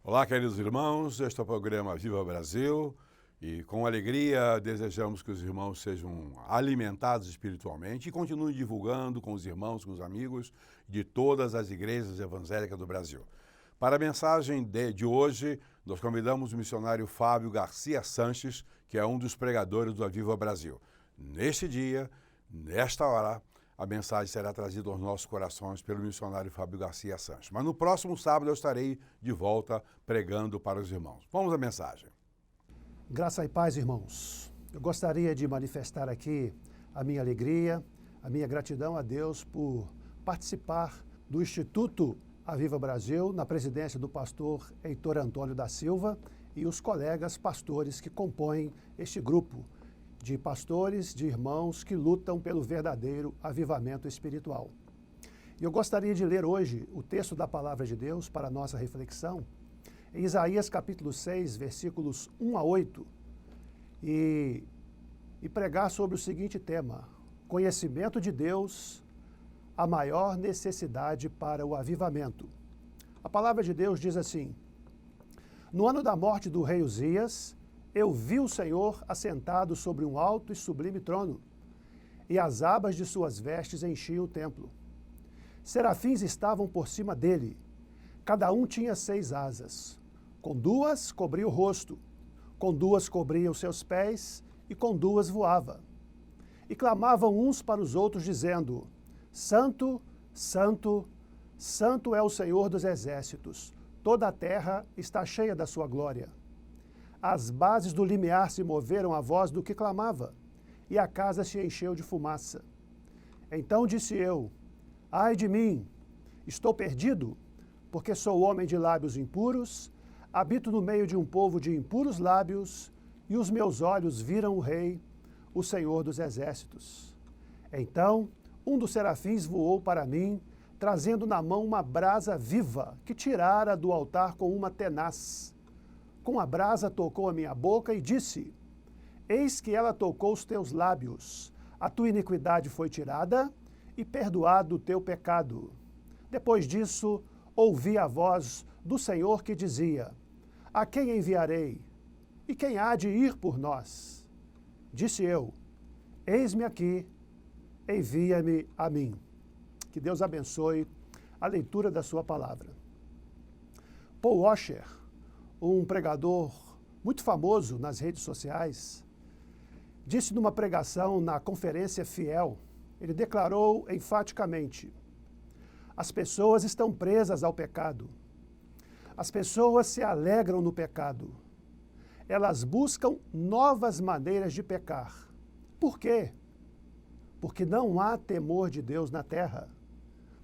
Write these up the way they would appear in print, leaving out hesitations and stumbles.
Olá, queridos irmãos, este é o programa Viva Brasil e com alegria desejamos que os irmãos sejam alimentados espiritualmente e continuem divulgando com os irmãos, com os amigos de todas as igrejas evangélicas do Brasil. Para a mensagem de hoje, nós convidamos o missionário Fábio Garcia Sanches, que é um dos pregadores do Viva Brasil. Neste dia, nesta hora, a mensagem será trazida aos nossos corações pelo missionário Fábio Garcia Sanches. Mas no próximo sábado eu estarei de volta pregando para os irmãos. Vamos à mensagem. Graça e paz, irmãos. Eu gostaria de manifestar aqui a minha alegria, a minha gratidão a Deus por participar do Instituto Aviva Brasil, na presidência do pastor Heitor Antônio da Silva e os colegas pastores que compõem este grupo de pastores, de irmãos que lutam pelo verdadeiro avivamento espiritual. E eu gostaria de ler hoje o texto da Palavra de Deus para a nossa reflexão, em Isaías capítulo 6, versículos 1 a 8, e pregar sobre o seguinte tema: conhecimento de Deus, a maior necessidade para o avivamento. A Palavra de Deus diz assim: no ano da morte do rei Uzias, eu vi o Senhor assentado sobre um alto e sublime trono, e as abas de suas vestes enchiam o templo. Serafins estavam por cima dele, cada um tinha 6 asas. Com 2 cobria o rosto, com 2 cobria os seus pés, e com 2 voava. E clamavam uns para os outros, dizendo: Santo, Santo, Santo é o Senhor dos exércitos, toda a terra está cheia da sua glória. As bases do limiar se moveram à voz do que clamava, e a casa se encheu de fumaça. Então disse eu: ai de mim, estou perdido, porque sou homem de lábios impuros, habito no meio de um povo de impuros lábios, e os meus olhos viram o Rei, o Senhor dos exércitos. Então um dos serafins voou para mim, trazendo na mão uma brasa viva, que tirara do altar com uma tenaz. Com a brasa tocou a minha boca e disse: eis que ela tocou os teus lábios, a tua iniquidade foi tirada e perdoado o teu pecado. Depois disso, ouvi a voz do Senhor que dizia: a quem enviarei? E quem há de ir por nós? Disse eu: eis-me aqui, envia-me a mim. Que Deus abençoe a leitura da sua palavra. Paul Washer, um pregador muito famoso nas redes sociais, disse numa pregação na Conferência Fiel, ele declarou enfaticamente: as pessoas estão presas ao pecado. As pessoas se alegram no pecado. Elas buscam novas maneiras de pecar. Por quê? Porque não há temor de Deus na terra.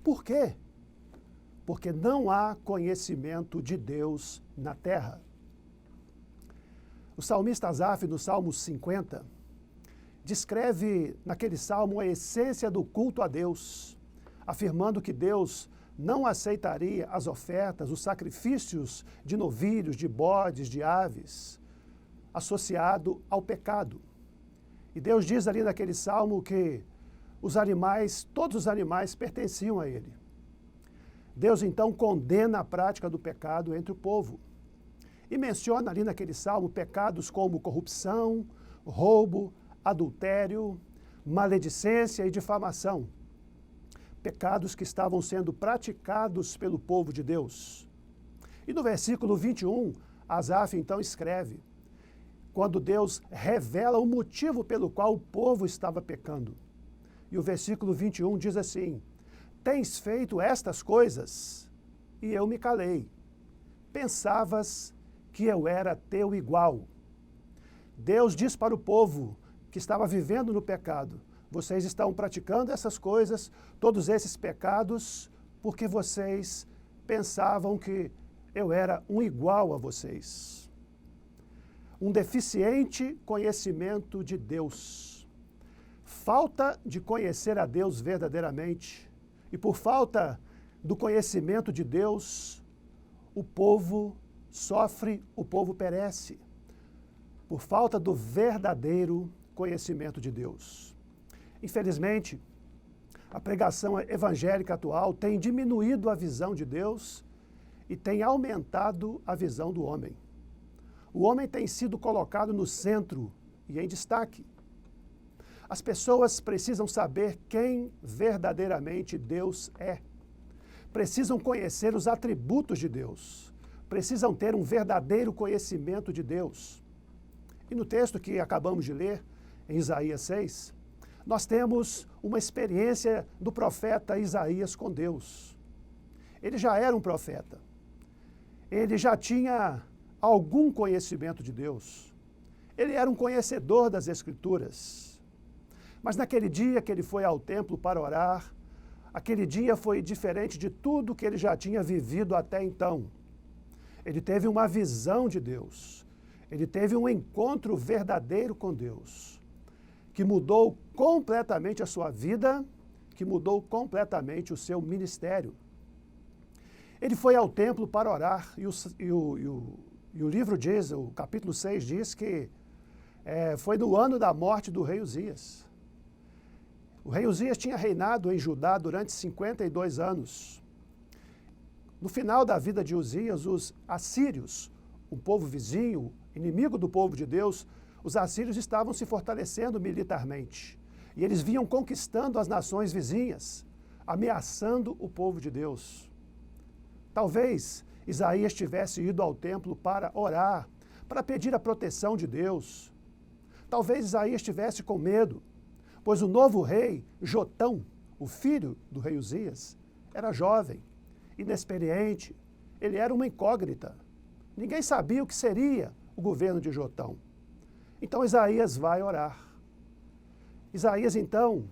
Por quê? Porque não há conhecimento de Deus na terra. O salmista Asaf, no Salmo 50, descreve naquele salmo a essência do culto a Deus, afirmando que Deus não aceitaria as ofertas, os sacrifícios de novilhos, de bodes, de aves, associado ao pecado. E Deus diz ali naquele salmo que os animais, todos os animais pertenciam a Ele. Deus então condena a prática do pecado entre o povo. E menciona ali naquele salmo pecados como corrupção, roubo, adultério, maledicência e difamação. Pecados que estavam sendo praticados pelo povo de Deus. E no versículo 21, Asaf então escreve, quando Deus revela o motivo pelo qual o povo estava pecando. E o versículo 21 diz assim: tens feito estas coisas, e eu me calei. Pensavas que eu era teu igual. Deus diz para o povo que estava vivendo no pecado: vocês estão praticando essas coisas, todos esses pecados, porque vocês pensavam que eu era um igual a vocês. Um deficiente conhecimento de Deus. Falta de conhecer a Deus verdadeiramente. E por falta do conhecimento de Deus, o povo sofre, o povo perece. Por falta do verdadeiro conhecimento de Deus. Infelizmente, a pregação evangélica atual tem diminuído a visão de Deus e tem aumentado a visão do homem. O homem tem sido colocado no centro e em destaque. As pessoas precisam saber quem verdadeiramente Deus é. Precisam conhecer os atributos de Deus. Precisam ter um verdadeiro conhecimento de Deus. E no texto que acabamos de ler, em Isaías 6, nós temos uma experiência do profeta Isaías com Deus. Ele já era um profeta. Ele já tinha algum conhecimento de Deus. Ele era um conhecedor das Escrituras. Mas naquele dia que ele foi ao templo para orar, aquele dia foi diferente de tudo que ele já tinha vivido até então. Ele teve uma visão de Deus. Ele teve um encontro verdadeiro com Deus, que mudou completamente a sua vida, que mudou completamente o seu ministério. Ele foi ao templo para orar e o livro diz, o capítulo 6 diz que foi no ano da morte do rei Uzias. O rei Uzias tinha reinado em Judá durante 52 anos. No final da vida de Uzias, os assírios, um povo vizinho, inimigo do povo de Deus, os assírios estavam se fortalecendo militarmente. E eles vinham conquistando as nações vizinhas, ameaçando o povo de Deus. Talvez Isaías tivesse ido ao templo para orar, para pedir a proteção de Deus. Talvez Isaías estivesse com medo, pois o novo rei, Jotão, o filho do rei Uzias, era jovem, inexperiente, ele era uma incógnita. Ninguém sabia o que seria o governo de Jotão. Então Isaías vai orar. Isaías, então,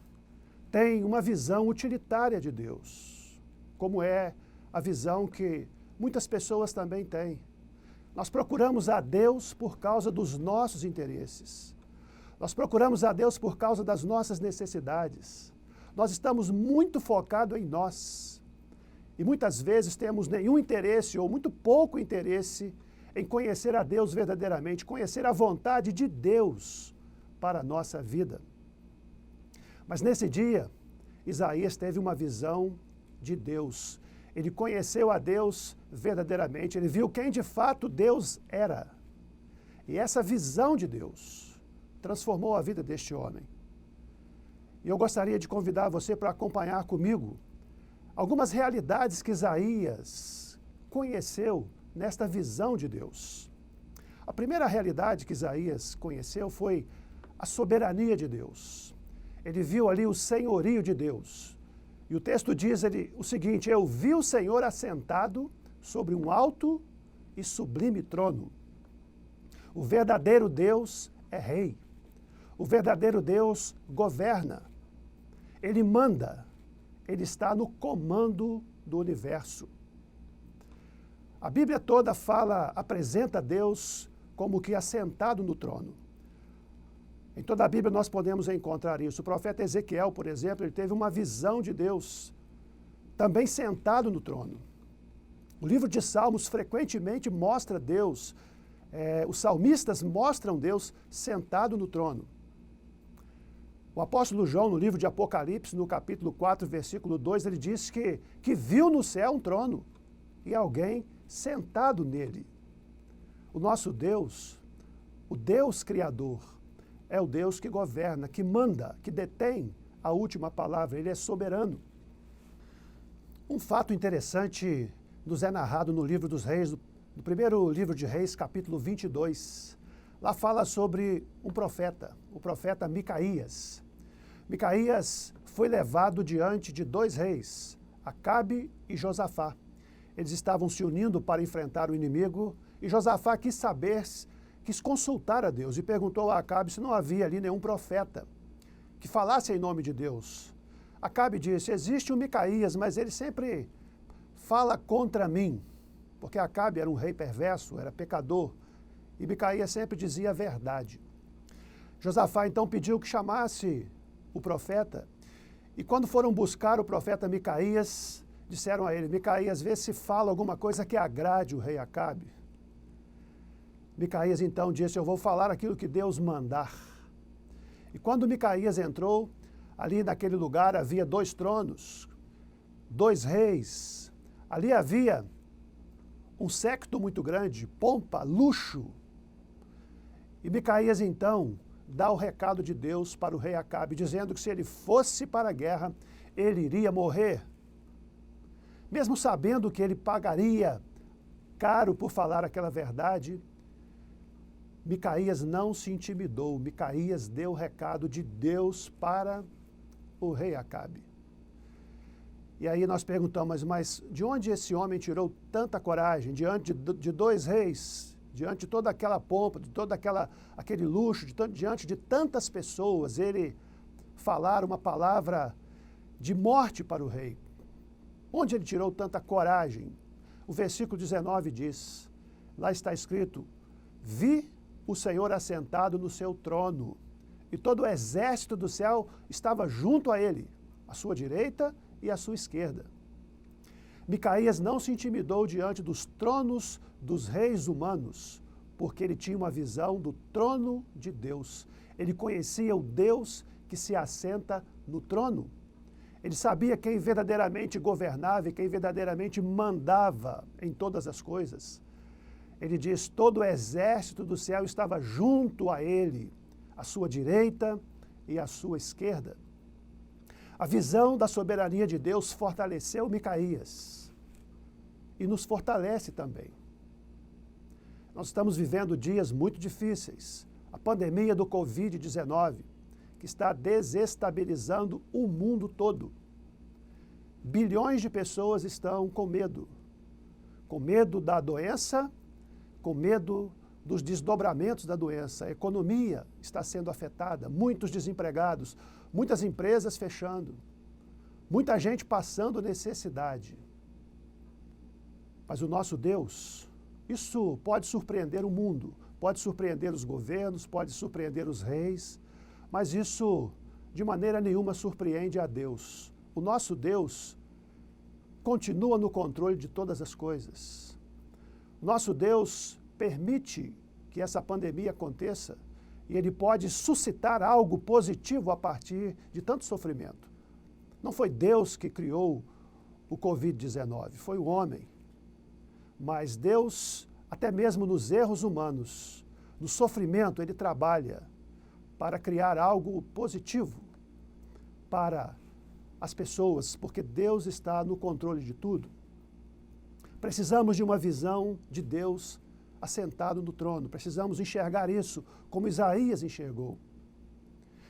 tem uma visão utilitária de Deus, como é a visão que muitas pessoas também têm. Nós procuramos a Deus por causa dos nossos interesses. Nós procuramos a Deus por causa das nossas necessidades. Nós estamos muito focados em nós. E muitas vezes temos nenhum interesse ou muito pouco interesse em conhecer a Deus verdadeiramente, conhecer a vontade de Deus para a nossa vida. Mas nesse dia, Isaías teve uma visão de Deus. Ele conheceu a Deus verdadeiramente, ele viu quem de fato Deus era. E essa visão de Deus transformou a vida deste homem. E eu gostaria de convidar você para acompanhar comigo algumas realidades que Isaías conheceu nesta visão de Deus. A primeira realidade que Isaías conheceu foi a soberania de Deus. Ele viu ali o senhorio de Deus. E o texto diz o seguinte: eu vi o Senhor assentado sobre um alto e sublime trono. O verdadeiro Deus é rei. O verdadeiro Deus governa. Ele manda. Ele está no comando do universo. A Bíblia toda apresenta Deus como que assentado no trono. Em toda a Bíblia nós podemos encontrar isso. O profeta Ezequiel, por exemplo, ele teve uma visão de Deus também sentado no trono. O livro de Salmos frequentemente mostra Deus, os salmistas mostram Deus sentado no trono. O apóstolo João, no livro de Apocalipse, no capítulo 4, versículo 2, ele diz que viu no céu um trono e alguém sentado nele. O nosso Deus, o Deus Criador, é o Deus que governa, que manda, que detém a última palavra. Ele é soberano. Um fato interessante nos é narrado no livro dos Reis, no primeiro livro de Reis, capítulo 22. Lá fala sobre um profeta, o profeta Micaías. Micaías foi levado diante de dois reis, Acabe e Josafá. Eles estavam se unindo para enfrentar o inimigo e Josafá quis consultar a Deus e perguntou a Acabe se não havia ali nenhum profeta que falasse em nome de Deus. Acabe disse: existe um Micaías, mas ele sempre fala contra mim, porque Acabe era um rei perverso, era pecador, e Micaías sempre dizia a verdade. Josafá então pediu que chamasse o profeta, e quando foram buscar o profeta Micaías, disseram a ele: Micaías, vê se fala alguma coisa que agrade o rei Acabe. Micaías então disse: eu vou falar aquilo que Deus mandar. E quando Micaías entrou, ali naquele lugar havia dois tronos, dois reis. Ali havia um séquito muito grande, pompa, luxo. E Micaías, então, dá o recado de Deus para o rei Acabe, dizendo que se ele fosse para a guerra, ele iria morrer. Mesmo sabendo que ele pagaria caro por falar aquela verdade, Micaías não se intimidou. Micaías deu o recado de Deus para o rei Acabe. E aí nós perguntamos, mas de onde esse homem tirou tanta coragem diante de dois reis, diante de toda aquela pompa, de todo aquele luxo, diante de tantas pessoas, ele falar uma palavra de morte para o rei? Onde ele tirou tanta coragem? O versículo 19 diz, lá está escrito, vi o Senhor assentado no seu trono, e todo o exército do céu estava junto a ele, à sua direita e à sua esquerda. Micaías não se intimidou diante dos tronos dos reis humanos, porque ele tinha uma visão do trono de Deus. Ele conhecia o Deus que se assenta no trono. Ele sabia quem verdadeiramente governava e quem verdadeiramente mandava em todas as coisas. Ele diz, todo o exército do céu estava junto a ele, à sua direita e à sua esquerda. A visão da soberania de Deus fortaleceu Micaías e nos fortalece também. Nós estamos vivendo dias muito difíceis. A pandemia do Covid-19, que está desestabilizando o mundo todo. Bilhões de pessoas estão com medo da doença, com medo dos desdobramentos da doença. A economia está sendo afetada, muitos desempregados, muitas empresas fechando, muita gente passando necessidade. Mas o nosso Deus, isso pode surpreender o mundo, pode surpreender os governos, pode surpreender os reis, mas isso de maneira nenhuma surpreende a Deus. O nosso Deus continua no controle de todas as coisas. Nosso Deus permite que essa pandemia aconteça e Ele pode suscitar algo positivo a partir de tanto sofrimento. Não foi Deus que criou o Covid-19, foi o homem. Mas Deus, até mesmo nos erros humanos, no sofrimento, Ele trabalha para criar algo positivo para as pessoas, porque Deus está no controle de tudo. Precisamos de uma visão de Deus assentado no trono. Precisamos enxergar isso como Isaías enxergou.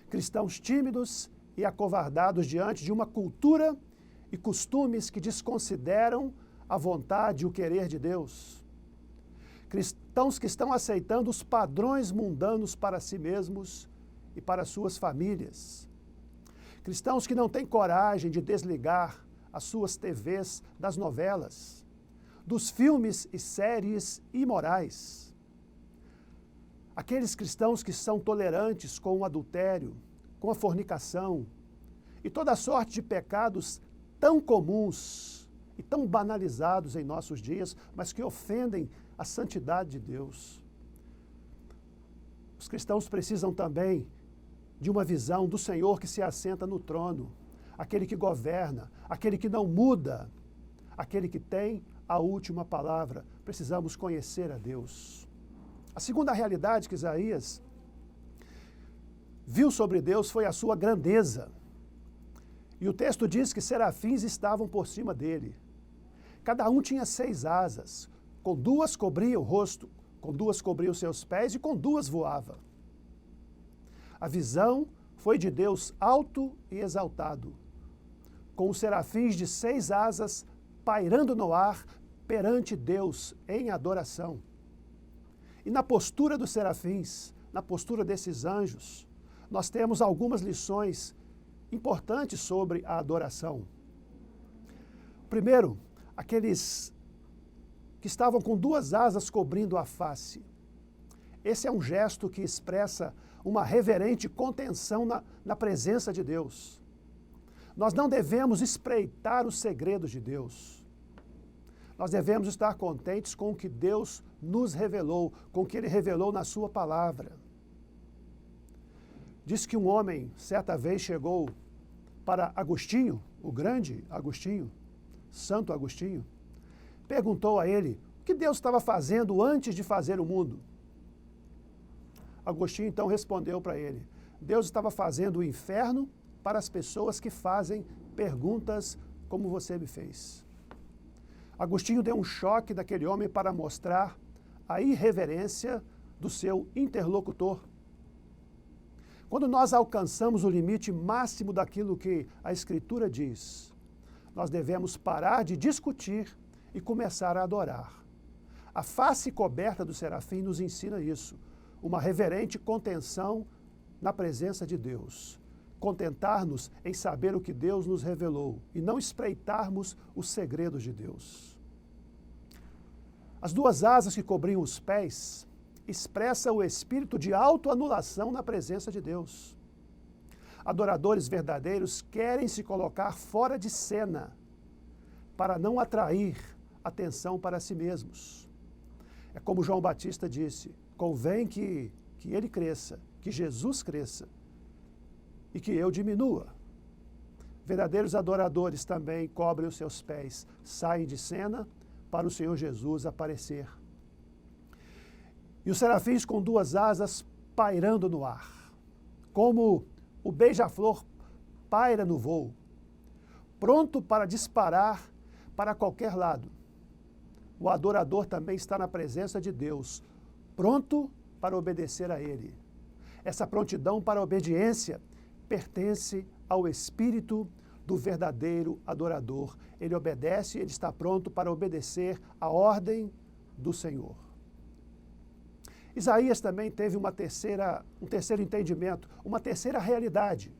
Cristãos tímidos e acovardados diante de uma cultura e costumes que desconsideram a vontade e o querer de Deus. Cristãos que estão aceitando os padrões mundanos para si mesmos e para suas famílias. Cristãos que não têm coragem de desligar as suas TVs das novelas, dos filmes e séries imorais. Aqueles cristãos que são tolerantes com o adultério, com a fornicação e toda sorte de pecados tão comuns e tão banalizados em nossos dias, mas que ofendem a santidade de Deus. Os cristãos precisam também de uma visão do Senhor que se assenta no trono, aquele que governa, aquele que não muda, aquele que tem a última palavra. Precisamos conhecer a Deus. A segunda realidade que Isaías viu sobre Deus foi a sua grandeza. E o texto diz que serafins estavam por cima dele. Cada um tinha 6 asas, com 2 cobria o rosto, com 2 cobria os seus pés e com 2 voava. A visão foi de Deus alto e exaltado, com os serafins de 6 asas pairando no ar perante Deus em adoração. E na postura dos serafins, na postura desses anjos, nós temos algumas lições importantes sobre a adoração. Primeiro, aqueles que estavam com 2 asas cobrindo a face. Esse é um gesto que expressa uma reverente contenção na presença de Deus. Nós não devemos espreitar os segredos de Deus. Nós devemos estar contentes com o que Deus nos revelou, com o que Ele revelou na Sua palavra. Diz que um homem, certa vez, chegou para Agostinho, o grande Agostinho, Santo Agostinho, perguntou a ele O que Deus estava fazendo antes de fazer o mundo? Agostinho então respondeu para ele: Deus estava fazendo o inferno para as pessoas que fazem perguntas como você me fez. Agostinho deu um choque daquele homem para mostrar a irreverência do seu interlocutor. Quando nós alcançamos o limite máximo daquilo que a Escritura diz, nós devemos parar de discutir e começar a adorar. A face coberta do serafim nos ensina isso, uma reverente contenção na presença de Deus. Contentar-nos em saber o que Deus nos revelou e não espreitarmos os segredos de Deus. As duas asas que cobriam os pés expressam o espírito de autoanulação na presença de Deus. Adoradores verdadeiros querem se colocar fora de cena para não atrair atenção para si mesmos. É como João Batista disse: convém que ele cresça, que Jesus cresça e que eu diminua. Verdadeiros adoradores também cobrem os seus pés, saem de cena para o Senhor Jesus aparecer. E os serafins com duas asas pairando no ar, como o beija-flor paira no voo, pronto para disparar para qualquer lado. O adorador também está na presença de Deus, pronto para obedecer a Ele. Essa prontidão para a obediência pertence ao espírito do verdadeiro adorador. Ele obedece, ele está pronto para obedecer a ordem do Senhor. Isaías também teve um terceiro entendimento, uma terceira realidade,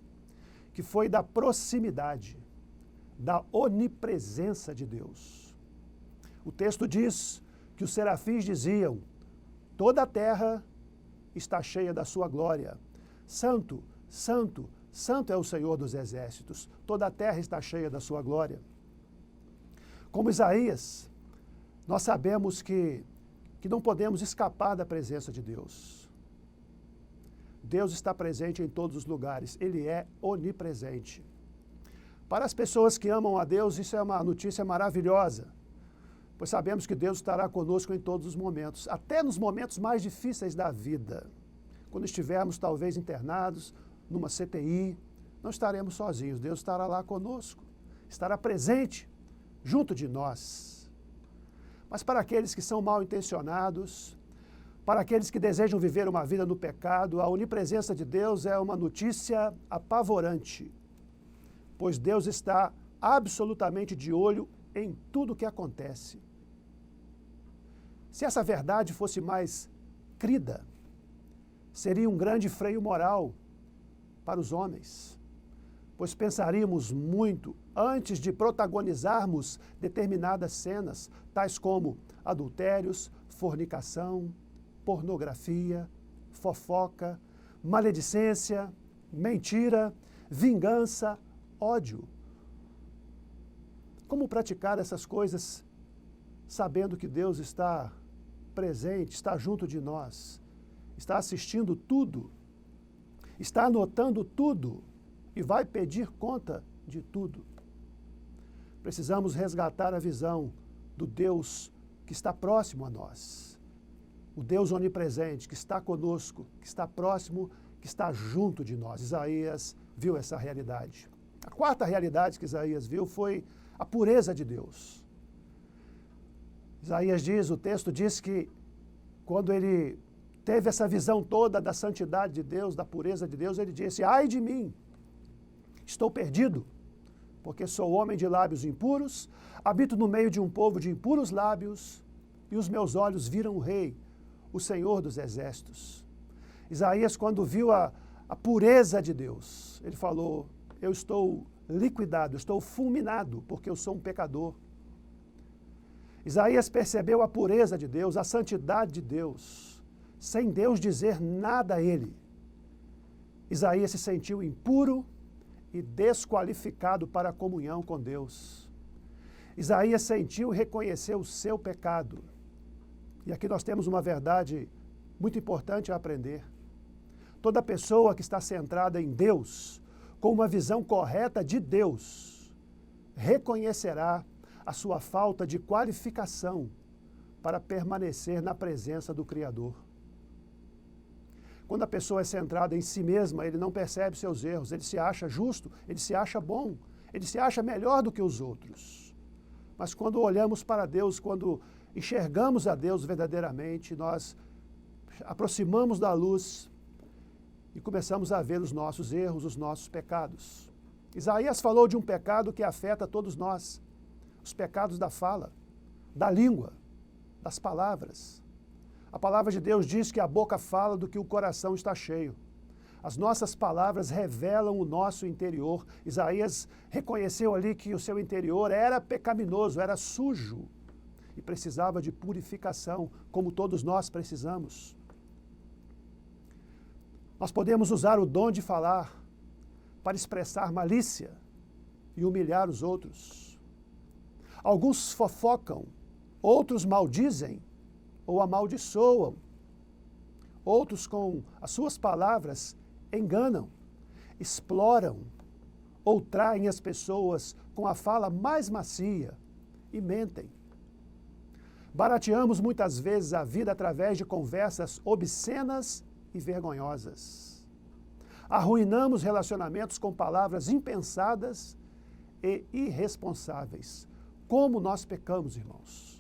que foi da proximidade, da onipresença de Deus. O texto diz que os serafins diziam: toda a terra está cheia da sua glória. Santo, santo, santo é o Senhor dos exércitos. Toda a terra está cheia da sua glória. Como Isaías, nós sabemos que não podemos escapar da presença de Deus. Deus está presente em todos os lugares. Ele é onipresente. Para as pessoas que amam a Deus, isso é uma notícia maravilhosa, pois sabemos que Deus estará conosco em todos os momentos, até nos momentos mais difíceis da vida. Quando estivermos talvez internados numa CTI, não estaremos sozinhos. Deus estará lá conosco, estará presente junto de nós. Mas para aqueles que são mal intencionados, para aqueles que desejam viver uma vida no pecado, a onipresença de Deus é uma notícia apavorante, pois Deus está absolutamente de olho em tudo o que acontece. Se essa verdade fosse mais crida, seria um grande freio moral para os homens, pois pensaríamos muito antes de protagonizarmos determinadas cenas, tais como adultérios, fornicação, pornografia, fofoca, maledicência, mentira, vingança, ódio. Como praticar essas coisas sabendo que Deus está presente, está junto de nós, está assistindo tudo, está anotando tudo e vai pedir conta de tudo? Precisamos resgatar a visão do Deus que está próximo a nós, o Deus onipresente que está conosco, que está próximo, que está junto de nós. Isaías viu essa realidade. A quarta realidade que Isaías viu foi a pureza de Deus. Isaías diz, o texto diz que quando ele teve essa visão toda da santidade de Deus, da pureza de Deus, ele disse: ai de mim, estou perdido, porque sou homem de lábios impuros, habito no meio de um povo de impuros lábios, e os meus olhos viram o Rei, o Senhor dos exércitos. Isaías, quando viu a pureza de Deus, ele falou: eu estou liquidado, estou fulminado, porque eu sou um pecador. Isaías percebeu a pureza de Deus, a santidade de Deus, sem Deus dizer nada a ele. Isaías se sentiu impuro e desqualificado para a comunhão com Deus. Isaías sentiu e reconheceu o seu pecado. E aqui nós temos uma verdade muito importante a aprender. Toda pessoa que está centrada em Deus, com uma visão correta de Deus, reconhecerá a sua falta de qualificação para permanecer na presença do Criador. Quando a pessoa é centrada em si mesma, ele não percebe seus erros, ele se acha justo, ele se acha bom, ele se acha melhor do que os outros. Mas quando olhamos para Deus, quando enxergamos a Deus verdadeiramente, nós aproximamos da luz e começamos a ver os nossos erros, os nossos pecados. Isaías falou de um pecado que afeta todos nós, os pecados da fala, da língua, das palavras. A palavra de Deus diz que a boca fala do que o coração está cheio. As nossas palavras revelam o nosso interior. Isaías reconheceu ali que o seu interior era pecaminoso, era sujo e precisava de purificação, como todos nós precisamos. Nós podemos usar o dom de falar para expressar malícia e humilhar os outros. Alguns fofocam, outros maldizem ou amaldiçoam. Outros, com as suas palavras, enganam, exploram ou traem as pessoas com a fala mais macia e mentem. Barateamos muitas vezes a vida através de conversas obscenas e vergonhosas. Arruinamos relacionamentos com palavras impensadas e irresponsáveis. Como nós pecamos, irmãos.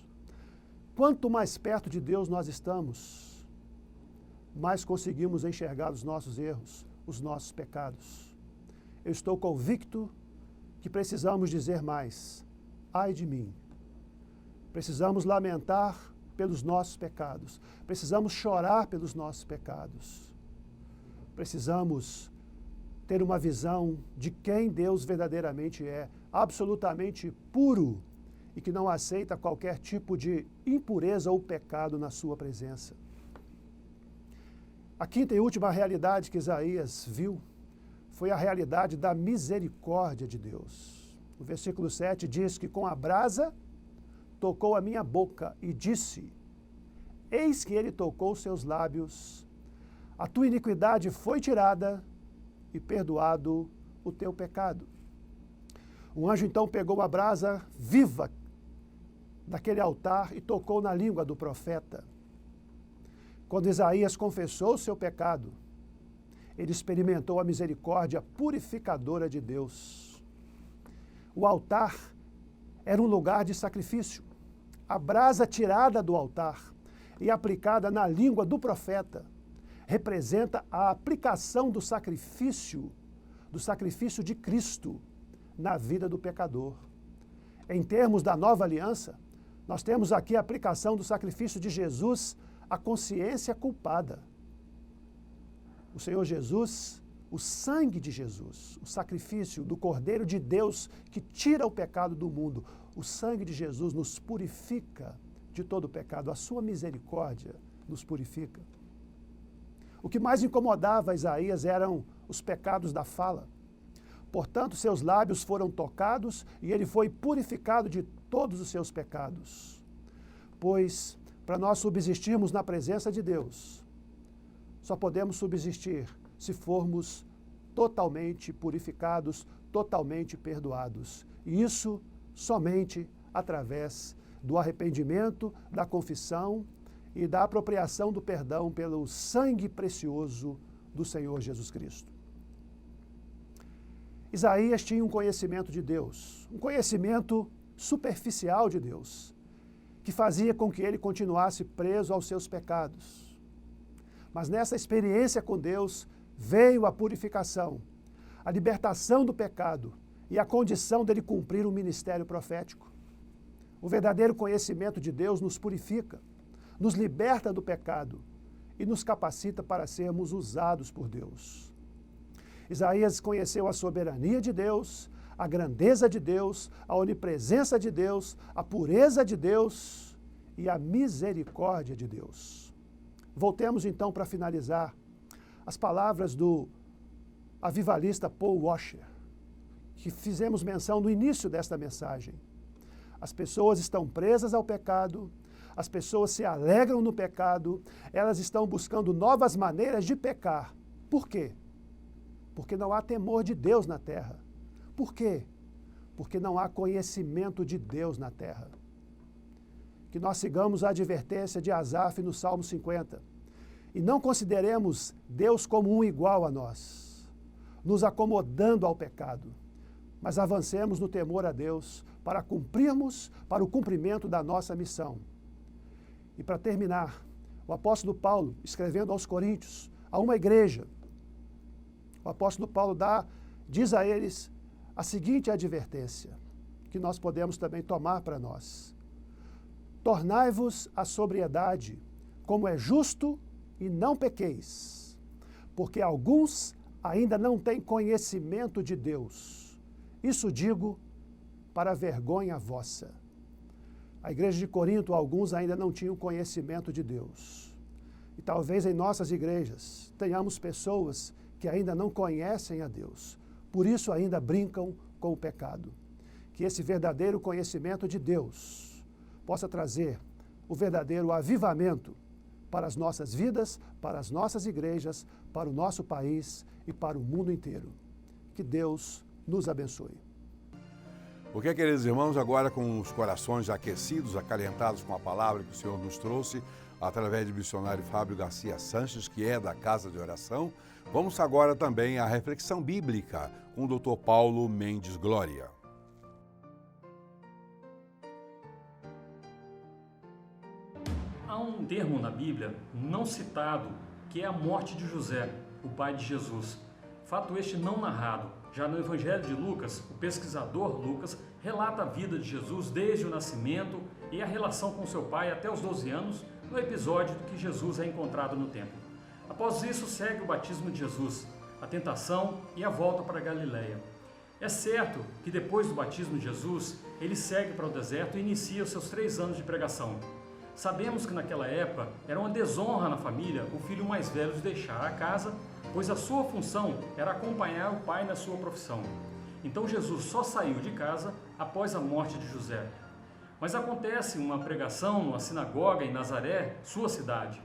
Quanto mais perto de Deus nós estamos, mais conseguimos enxergar os nossos erros, os nossos pecados. Eu estou convicto que precisamos dizer mais. Ai de mim. Precisamos lamentar pelos nossos pecados. Precisamos chorar pelos nossos pecados. Precisamos ter uma visão de quem Deus verdadeiramente é, absolutamente puro e que não aceita qualquer tipo de impureza ou pecado na sua presença. A quinta e última realidade que Isaías viu foi a realidade da misericórdia de Deus. O versículo 7 diz que com a brasa tocou a minha boca e disse: eis que ele tocou seus lábios, a tua iniquidade foi tirada e perdoado o teu pecado. O anjo então pegou a brasa viva daquele altar e tocou na língua do profeta. Quando Isaías confessou o seu pecado, ele experimentou a misericórdia purificadora de Deus. O altar era um lugar de sacrifício. A brasa tirada do altar e aplicada na língua do profeta representa a aplicação do sacrifício de Cristo na vida do pecador. Em termos da nova aliança, nós temos aqui a aplicação do sacrifício de Jesus à consciência culpada. O Senhor Jesus, o sangue de Jesus, o sacrifício do Cordeiro de Deus que tira o pecado do mundo, o sangue de Jesus nos purifica de todo o pecado, a sua misericórdia nos purifica. O que mais incomodava Isaías eram os pecados da fala. Portanto, seus lábios foram tocados e ele foi purificado de todos os seus pecados. Pois, para nós subsistirmos na presença de Deus, só podemos subsistir se formos totalmente purificados, totalmente perdoados. E isso somente através do arrependimento, da confissão e da apropriação do perdão pelo sangue precioso do Senhor Jesus Cristo. Isaías tinha um conhecimento de Deus, um conhecimento superficial de Deus, que fazia com que ele continuasse preso aos seus pecados. Mas nessa experiência com Deus veio a purificação, a libertação do pecado e a condição dele cumprir o ministério profético. O verdadeiro conhecimento de Deus nos purifica, nos liberta do pecado e nos capacita para sermos usados por Deus. Isaías conheceu a soberania de Deus, a grandeza de Deus, a onipresença de Deus, a pureza de Deus e a misericórdia de Deus. Voltemos então para finalizar as palavras do avivalista Paul Washer, que fizemos menção no início desta mensagem. As pessoas estão presas ao pecado, as pessoas se alegram no pecado, elas estão buscando novas maneiras de pecar. Por quê? Porque não há temor de Deus na terra. Por quê? Porque não há conhecimento de Deus na terra. que nós sigamos a advertência de Asaf no Salmo 50 e não consideremos Deus como um igual a nós, nos acomodando ao pecado, mas avancemos no temor a Deus para o cumprimento da nossa missão. E para terminar, o apóstolo Paulo, escrevendo aos Coríntios, a uma igreja, o apóstolo Paulo diz a eles a seguinte advertência, que nós podemos também tomar para nós. Tornai-vos a sobriedade, como é justo, e não pequeis, porque alguns ainda não têm conhecimento de Deus. Isso digo para vergonha vossa. A igreja de Corinto, alguns ainda não tinham conhecimento de Deus. E talvez em nossas igrejas tenhamos pessoas que ainda não conhecem a Deus. Por isso ainda brincam com o pecado. Que esse verdadeiro conhecimento de Deus possa trazer o verdadeiro avivamento para as nossas vidas, para as nossas igrejas, para o nosso país e para o mundo inteiro. Que Deus nos abençoe. Ok, queridos irmãos, agora com os corações aquecidos, acalentados com a palavra que o Senhor nos trouxe, através do missionário Fábio Garcia Sanches, que é da Casa de Oração, vamos agora também à reflexão bíblica com o Dr. Paulo Mendes Glória. Há um termo na Bíblia não citado, que é a morte de José, o pai de Jesus. Fato este não narrado. Já no Evangelho de Lucas, o pesquisador Lucas relata a vida de Jesus desde o nascimento e a relação com seu pai até os 12 anos, no episódio que Jesus é encontrado no templo. Após isso, segue o batismo de Jesus, a tentação e a volta para Galileia. É certo que depois do batismo de Jesus, ele segue para o deserto e inicia os seus 3 anos de pregação. Sabemos que naquela época era uma desonra na família o filho mais velho de deixar a casa, pois a sua função era acompanhar o pai na sua profissão. Então Jesus só saiu de casa após a morte de José. Mas acontece uma pregação numa sinagoga em Nazaré, sua cidade.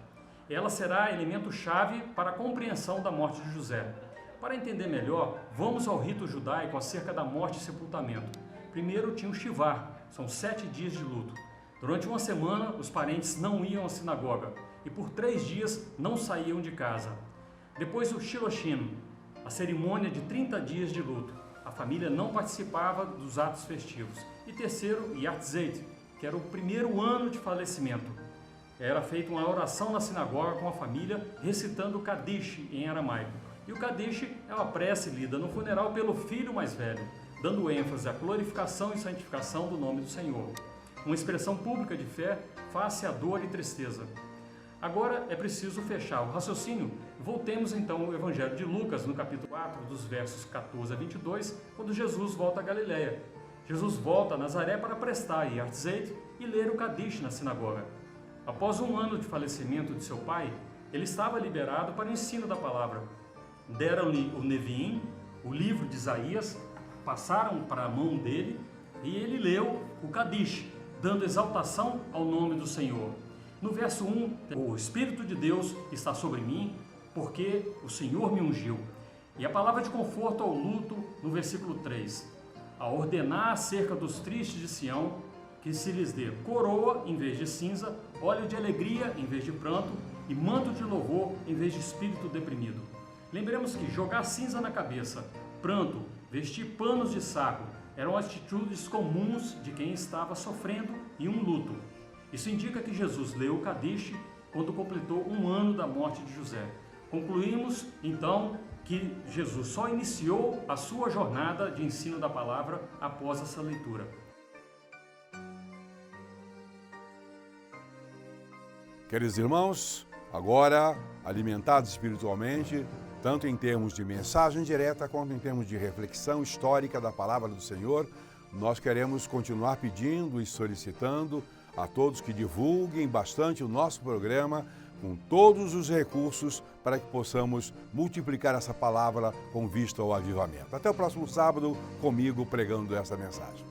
Ela será elemento-chave para a compreensão da morte de José. Para entender melhor, vamos ao rito judaico acerca da morte e sepultamento. Primeiro tinha o Shivar, são 7 dias de luto. Durante uma semana, os parentes não iam à sinagoga e por 3 dias não saíam de casa. Depois o Shiloshim, a cerimônia de 30 dias de luto. A família não participava dos atos festivos. E terceiro, Yatzeit, que era o primeiro ano de falecimento. Era feita uma oração na sinagoga com a família, recitando o Kadish em aramaico. E o Kadish é uma prece lida no funeral pelo filho mais velho, dando ênfase à glorificação e santificação do nome do Senhor. Uma expressão pública de fé face à dor e tristeza. Agora é preciso fechar o raciocínio. Voltemos então ao Evangelho de Lucas, no capítulo 4, dos versos 14 a 22, quando Jesus volta a Galileia. Jesus volta a Nazaré para prestar Yatzeit e ler o Kadish na sinagoga. Após 1 ano de falecimento de seu pai, ele estava liberado para o ensino da palavra. Deram-lhe o Neviim, o livro de Isaías, passaram para a mão dele e ele leu o Kadish, dando exaltação ao nome do Senhor. No verso 1, o Espírito de Deus está sobre mim, porque o Senhor me ungiu. E a palavra de conforto ao luto, no versículo 3, a ordenar acerca dos tristes de Sião, que se lhes dê coroa em vez de cinza, óleo de alegria em vez de pranto, e manto de louvor em vez de espírito deprimido. Lembremos que jogar cinza na cabeça, pranto, vestir panos de saco, eram atitudes comuns de quem estava sofrendo em um luto. Isso indica que Jesus leu o Kadish quando completou 1 ano da morte de José. Concluímos, então, que Jesus só iniciou a sua jornada de ensino da palavra após essa leitura. Queridos irmãos, agora, alimentados espiritualmente, tanto em termos de mensagem direta quanto em termos de reflexão histórica da palavra do Senhor, nós queremos continuar pedindo e solicitando a todos que divulguem bastante o nosso programa com todos os recursos para que possamos multiplicar essa palavra com vista ao avivamento. Até o próximo sábado, comigo pregando essa mensagem.